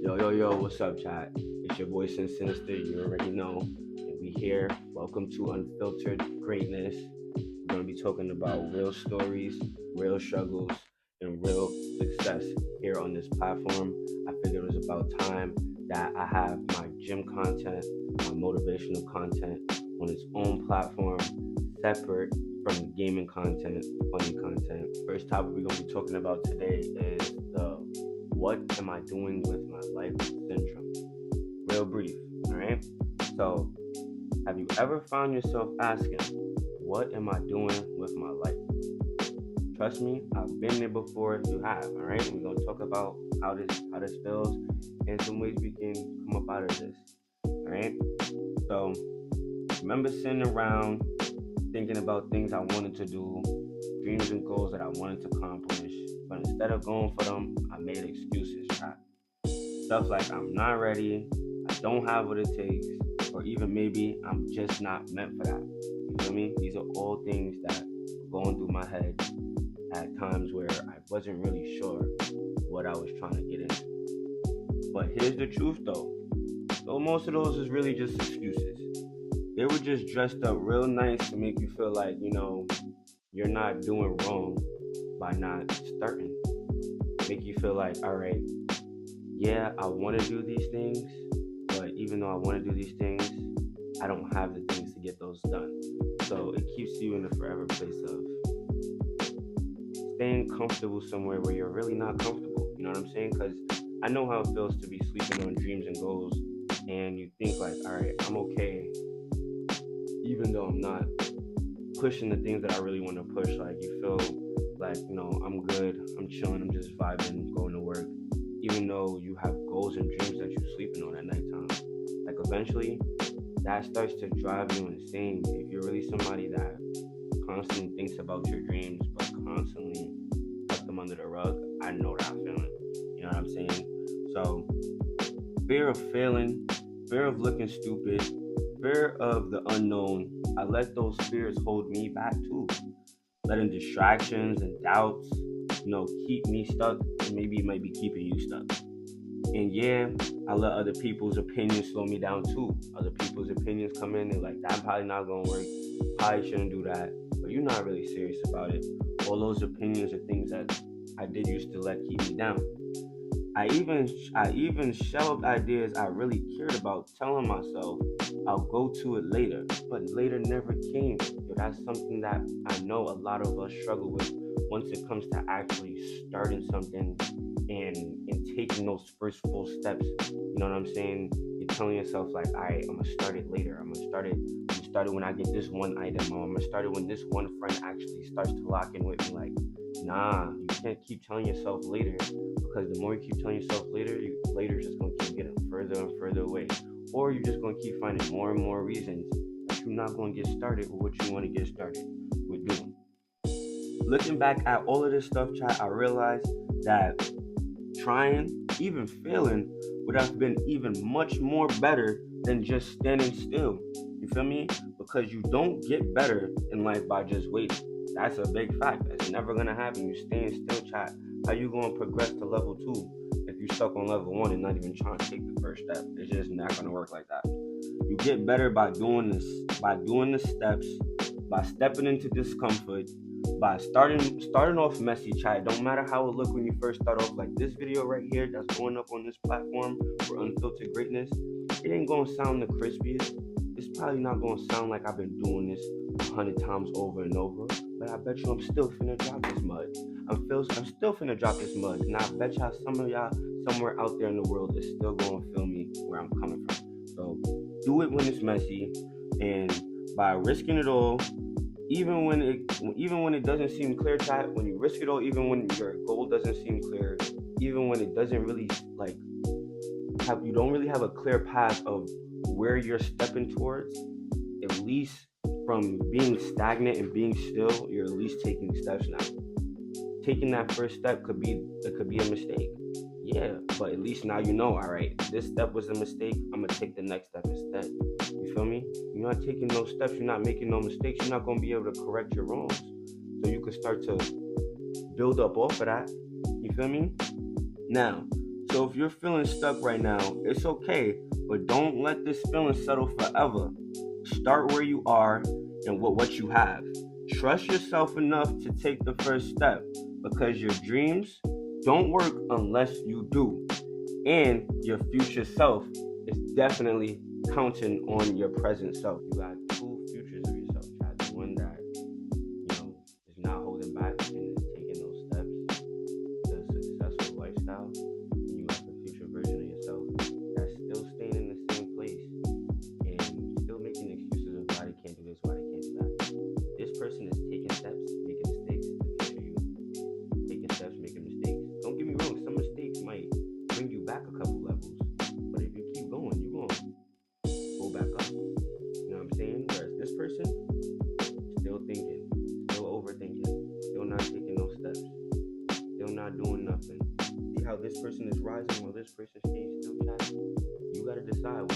Yo, what's up, chat? It's your boy Sin Sinister, you already know. And we here. Welcome to Unfiltered Greatness. We're going to be talking about real stories, real struggles, and real success here on this platform. I figured it was about time that I have my gym content, my motivational content on its own platform, separate from the gaming content, funny content. First topic we're going to be talking about today is the what am I doing with my life syndrome? Real brief, all right? So, have you ever found yourself asking, what am I doing with my life? Trust me, I've been there before if you have, all right? We're going to talk about how this feels and some ways we can come up out of this, all right? So, remember sitting around thinking about things I wanted to do, dreams and goals that I wanted to accomplish, but instead of going for them, I made excuses, right? Stuff like I'm not ready, I don't have what it takes, or even maybe I'm just not meant for that. You feel me? These are all things that were going through my head at times where I wasn't really sure what I was trying to get into. But here's the truth though. Though most of those is really just excuses. They were just dressed up real nice to make you feel like, you're not doing wrong by not starting. Make you feel like, all right, yeah, I want to do these things, but even though I want to do these things, I don't have the things to get those done. So it keeps you in a forever place of staying comfortable somewhere where you're really not comfortable. You know what I'm saying? Because I know how it feels to be sleeping on dreams and goals, and you think like, all right, I'm okay, even though I'm not pushing the things that I really want to push. Like you feel like, I'm good, I'm chilling, I'm just vibing, going to work, even though you have goals and dreams that you're sleeping on at nighttime. Like eventually, that starts to drive you insane. If you're really somebody that constantly thinks about your dreams, but constantly tuck them under the rug, I know that feeling. You know what I'm saying? So, fear of failing, fear of looking stupid, fear of the unknown, I let those fears hold me back too. Letting distractions and doubts, keep me stuck, and maybe it might be keeping you stuck. And yeah, I let other people's opinions slow me down too. Other people's opinions come in and like, that probably not gonna work. Probably shouldn't do that. But you're not really serious about it. All those opinions are things that I did used to let keep me down. I even shelved ideas I really cared about, telling myself I'll go to it later, but later never came. That's something that I know a lot of us struggle with once it comes to actually starting something and taking those first full steps. You know what I'm saying? You're telling yourself like, all right, I'm gonna start it later. I'm gonna start it when I get this one item, or I'm gonna start it when this one friend actually starts to lock in with me. Like, nah, you can't keep telling yourself later, because the more you keep telling yourself later, later is just gonna keep getting further and further away, or you're just gonna keep finding more and more reasons that you're not gonna get started with what you want to get started with doing. Looking back at all of this stuff, chat, I realized that trying, even failing, would have been even much more better than just standing still. You feel me? Because you don't get better in life by just waiting. That's a big fact. That's never gonna happen. You staying still, chat. How you gonna progress to level 2 if you stuck on level 1 and not even trying to take the first step? It's just not gonna work like that. You get better by doing this, by doing the steps, by stepping into discomfort, by starting off messy, chat. Don't matter how it look when you first start off. Like this video right here that's going up on this platform for Unfiltered Greatness, it ain't gonna sound the crispiest. It's probably not gonna sound like I've been doing this 100 times over and over. But I bet you I'm still finna drop this mud. I'm still finna drop this mud, and I bet y'all some of y'all somewhere out there in the world is still gonna feel me where I'm coming from. So do it when it's messy, and by risking it all, even when it doesn't seem clear, chat, when you risk it all, even when your goal doesn't seem clear, even when it doesn't really like you don't really have a clear path of where you're stepping towards, at least from being stagnant and being still, you're at least taking steps now. Taking that first step could be a mistake. Yeah, but at least now you know, all right, this step was a mistake. I'm gonna take the next step instead. You feel me? You're not taking those steps, you're not making no mistakes, you're not gonna be able to correct your wrongs. So you can start to build up off of that. You feel me? Now, So if you're feeling stuck right now, it's okay, but don't let this feeling settle forever. Start where you are and with what you have. Trust yourself enough to take the first step, because your dreams don't work unless you do. And your future self is definitely counting on your present self. You got two futures of yourself, child. The one that, is not holding back and is taking those steps to a successful lifestyle. And you got the future version of yourself that's still staying in the same place and still making excuses of why they can't do this, why they can't do that. This person is taking steps, making mistakes. The future you taking steps, making mistakes. Don't get me wrong, some mistakes might bring you back a couple levels, but if you keep going, you're going to go back up. You know what I'm saying? Whereas this person, still thinking, still overthinking, still not taking those steps, still not doing nothing. See how this person is rising while this person's staying still, child? You got to decide